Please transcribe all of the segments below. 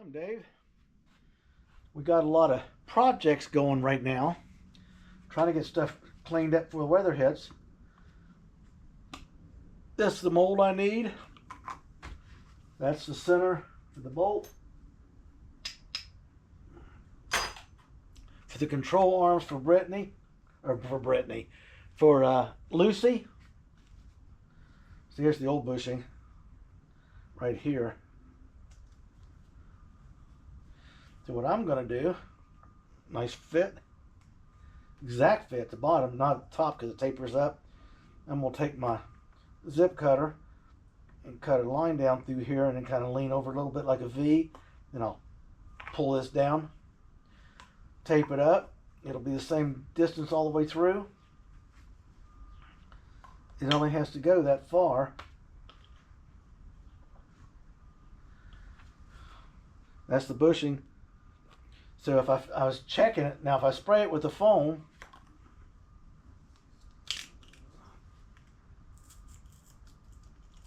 I'm Dave. We got a lot of projects going right now. Trying to get stuff cleaned up before the weather hits. This is the mold I need. That's the center of the bolt. For the control arms for Lucy. So here's the old bushing right here. So what I'm going to do, nice fit, exact fit at the bottom, not at the top because it tapers up. I'm going to take my zip cutter and cut a line down through here and then kind of lean over a little bit like a V. Then I'll pull this down, tape it up. It'll be the same distance all the way through. It only has to go that far. That's the bushing. So if I was checking it, now if I spray it with the foam,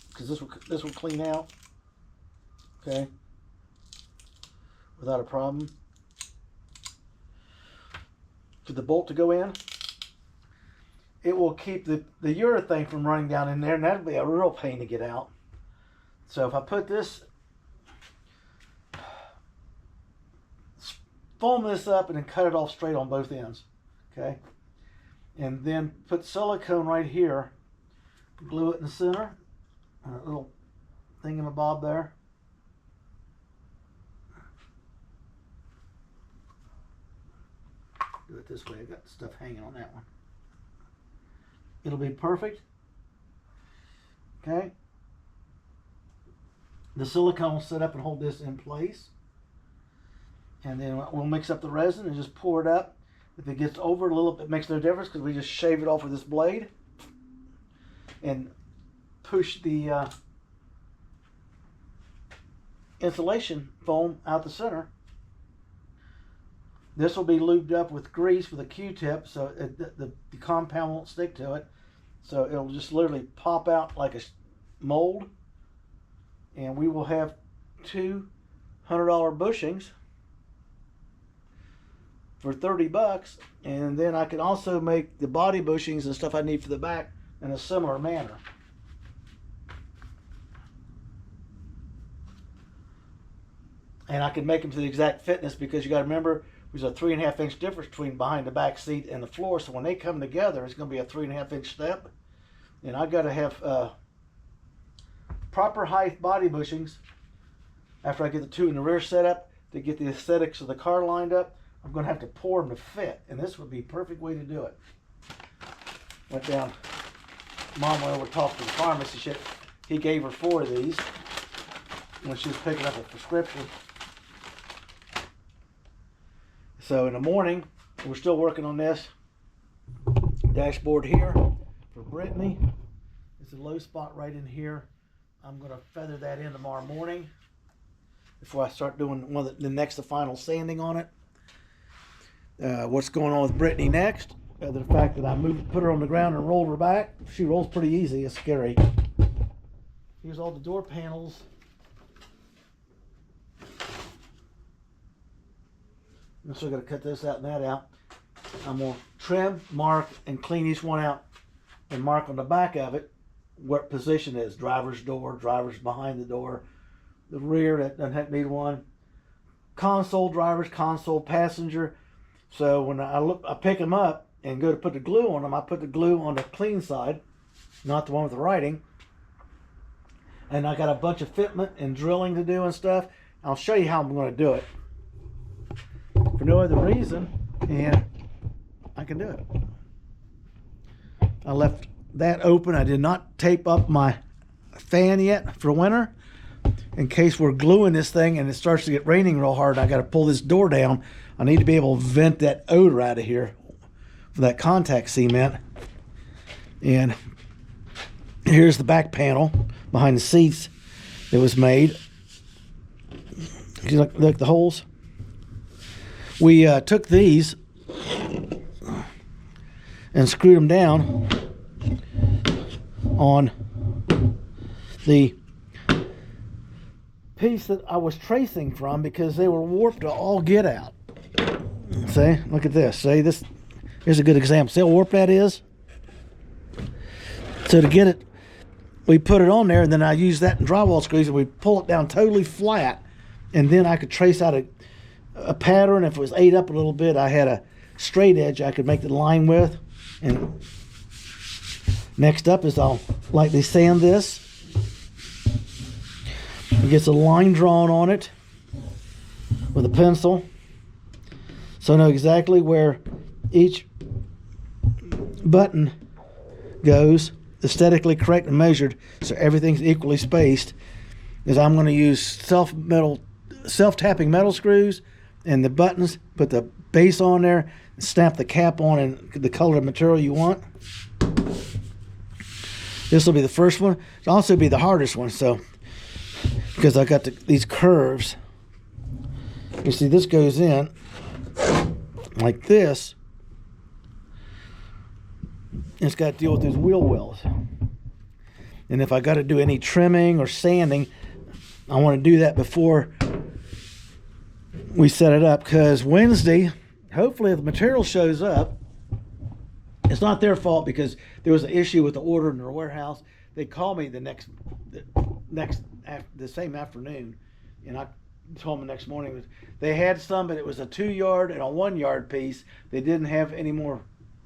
because this will clean out, okay, without a problem. For the bolt to go in, it will keep the urethane from running down in there, and that'll be a real pain to get out. So if I put this, foam this up and then cut it off straight on both ends, okay? And then put silicone right here, glue it in the center, and a little thingamabob there. Do it this way, I got stuff hanging on that one. It'll be perfect, okay? The silicone will set up and hold this in place. And then we'll mix up the resin and just pour it up. If it gets over a little bit, it makes no difference because we just shave it off with this blade and push the insulation foam out the center. This will be lubed up with grease with a Q-tip so the compound won't stick to it. So it'll just literally pop out like a mold. And we will have two $100 bushings for 30 bucks, and then I can also make the body bushings and stuff I need for the back in a similar manner. And I can make them to the exact fitness because you got to remember there's a 3.5 inch difference between behind the back seat and the floor, so when they come together it's going to be a 3.5 inch step, and I've got to have proper height body bushings after I get the two in the rear set up to get the aesthetics of the car lined up. I'm going to have to pour them to fit, and this would be a perfect way to do it. Went down, Mom went over to talk to the pharmacy. He gave her 4 of these when she was picking up a prescription. So in the morning, we're still working on this dashboard here for Brittany. It's a low spot right in here. I'm going to feather that in tomorrow morning before I start doing the next to final sanding on it. What's going on with Brittany next? The fact that I put her on the ground and rolled her back. She rolls pretty easy. It's scary. Here's all the door panels. I'm still going to cut this out and that out. I'm going to trim, mark, and clean each one out and mark on the back of it what position it is. Driver's door, driver's behind the door, the rear that doesn't need one, console drivers, console passenger. So when I pick them up and go to put the glue on them, I put the glue on the clean side, not the one with the writing. And I got a bunch of fitment and drilling to do and stuff. I'll show you how I'm going to do it for no other reason, and I can do it. I left that open. I did not tape up my fan yet for winter in case we're gluing this thing and it starts to get raining real hard. I got to pull this door down. I need to be able to vent that odor out of here for that contact cement. And here's the back panel behind the seats that was made. You look the holes. We took these and screwed them down on the piece that I was tracing from because they were warped to all get out. See, look at this. See, this here's a good example. See how warped that is? So to get it, we put it on there, and then I use that in drywall screws, and we pull it down totally flat, and then I could trace out a pattern. If it was ate up a little bit, I had a straight edge I could make the line with. And next up is I'll lightly sand this. It gets a line drawn on it with a pencil, so I know exactly where each button goes, aesthetically correct and measured, so everything's equally spaced. Is I'm going to use self-tapping metal screws, and the buttons, put the base on there, snap the cap on, and the color of material you want. This will be the first one. It'll also be the hardest one, so because I got these curves. You see, this goes in like this. It's got to deal with these wheel wells. And if I got to do any trimming or sanding, I want to do that before we set it up, because Wednesday, hopefully if the material shows up, it's not their fault because there was an issue with the order in their warehouse. They called me the same afternoon, and I told them the next morning they had some, but it was a 2-yard and a 1-yard piece. They didn't have any more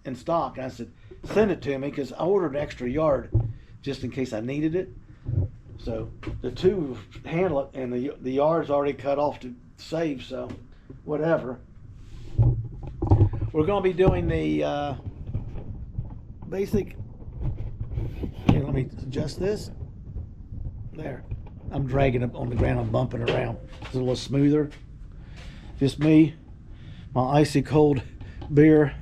in stock. And I said, send it to me, because I ordered an extra yard just in case I needed it. So the 2 handle it, and the yard's already cut off to save, so whatever. We're going to be doing the basic. Here, let me adjust this. There. I'm dragging it on the ground. I'm bumping around. It's a little smoother. Just me, my icy cold beer.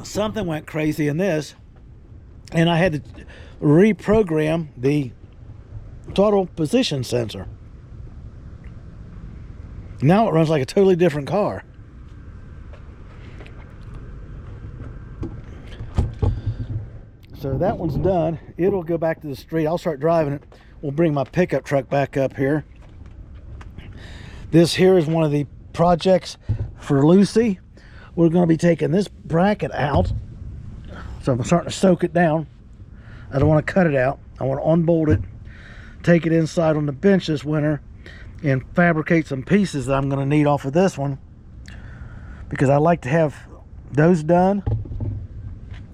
Something went crazy in this, and I had to reprogram the throttle position sensor. Now it runs like a totally different car. So that one's done. It'll go back to the street. I'll start driving it. We'll bring my pickup truck back up here. This here is one of the projects for Lucy. We're going to be taking this bracket out. So I'm starting to soak it down. I don't want to cut it out. I want to unbolt it, take it inside on the bench this winter, and fabricate some pieces that I'm going to need off of this one, because I like to have those done.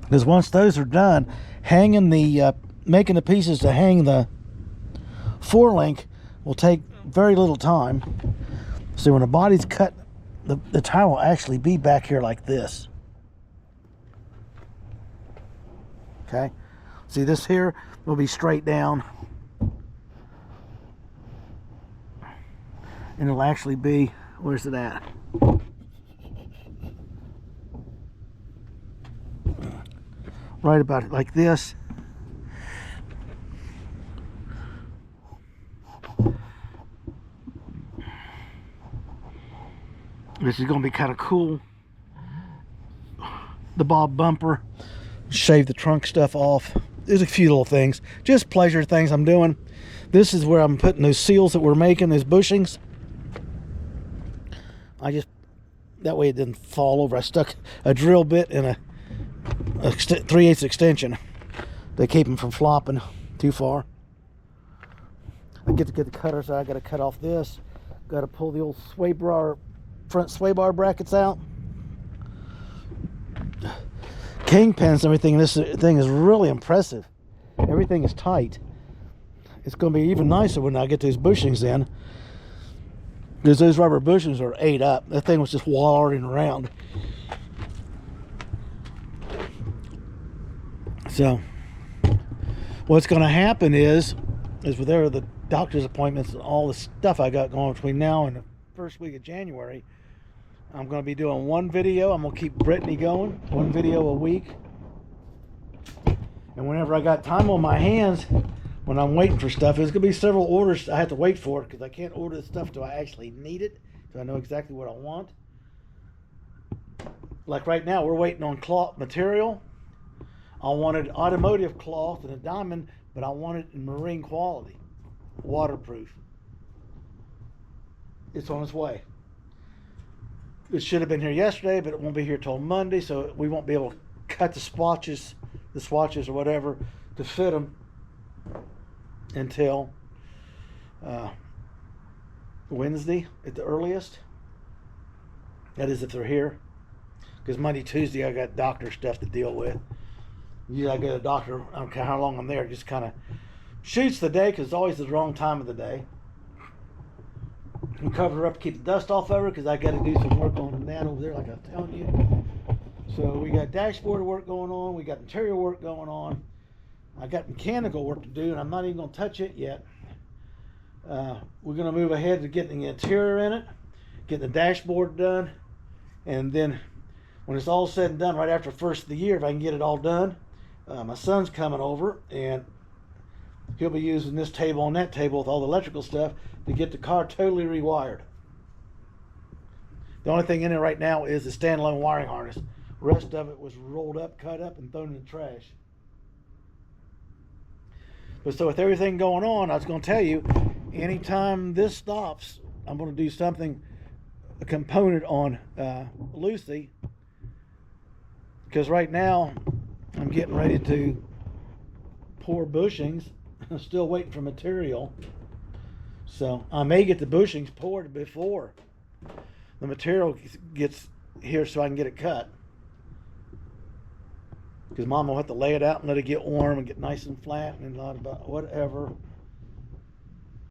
Because once those are done, hanging the making the pieces to hang the 4-link will take very little time. So when the body's cut, the tire will actually be back here like this. Okay, see, this here will be straight down, and it'll actually be, where's it at? Right about it like this. This is going to be kind of cool. The Bob bumper, shave the trunk stuff off. There's a few little things, just pleasure things I'm doing. This is where I'm putting those seals that we're making, those bushings. That way it didn't fall over. I stuck a drill bit in a 3/8 extension to keep them from flopping too far. I get to get the cutter, so I got to cut off this. Got to pull the old front sway bar brackets out. Kingpins and everything. This thing is really impressive. Everything is tight. It's going to be even nicer when I get these bushings in, because those rubber bushings are ate up. That thing was just wallowing around. So what's going to happen is with the doctor's appointments and all the stuff I got going between now and the first week of January, I'm going to be doing one video. I'm going to keep Brittany going, one video a week. And whenever I got time on my hands, when I'm waiting for stuff, there's going to be several orders I have to wait for, because I can't order the stuff till I actually need it, so I know exactly what I want. Like right now, we're waiting on cloth material. I wanted automotive cloth and a diamond, but I want it in marine quality, waterproof. It's on its way. It should have been here yesterday, but it won't be here till Monday, so we won't be able to cut the swatches or whatever to fit them until Wednesday at the earliest. That is if they're here, because Monday, Tuesday I got doctor stuff to deal with. Usually I go to the doctor, I don't care how long I'm there, just kind of shoots the day, because it's always the wrong time of the day. We cover her up to keep the dust off of her, because I got to do some work on that over there, like I was telling you. So we got dashboard work going on, we got interior work going on. I got mechanical work to do, and I'm not even going to touch it yet. We're going to move ahead to getting the interior in it, getting the dashboard done, and then when it's all said and done, right after the first of the year, if I can get it all done, my son's coming over, and he'll be using this table and that table with all the electrical stuff to get the car totally rewired. The only thing in it right now is the standalone wiring harness. The rest of it was rolled up, cut up, and thrown in the trash. But so with everything going on, I was going to tell you, anytime this stops, I'm going to do something, a component on Lucy, because right now I'm getting ready to pour bushings. I'm still waiting for material, so I may get the bushings poured before the material gets here, so I can get it cut, because Mom will have to lay it out and let it get warm and get nice and flat and a lot about whatever.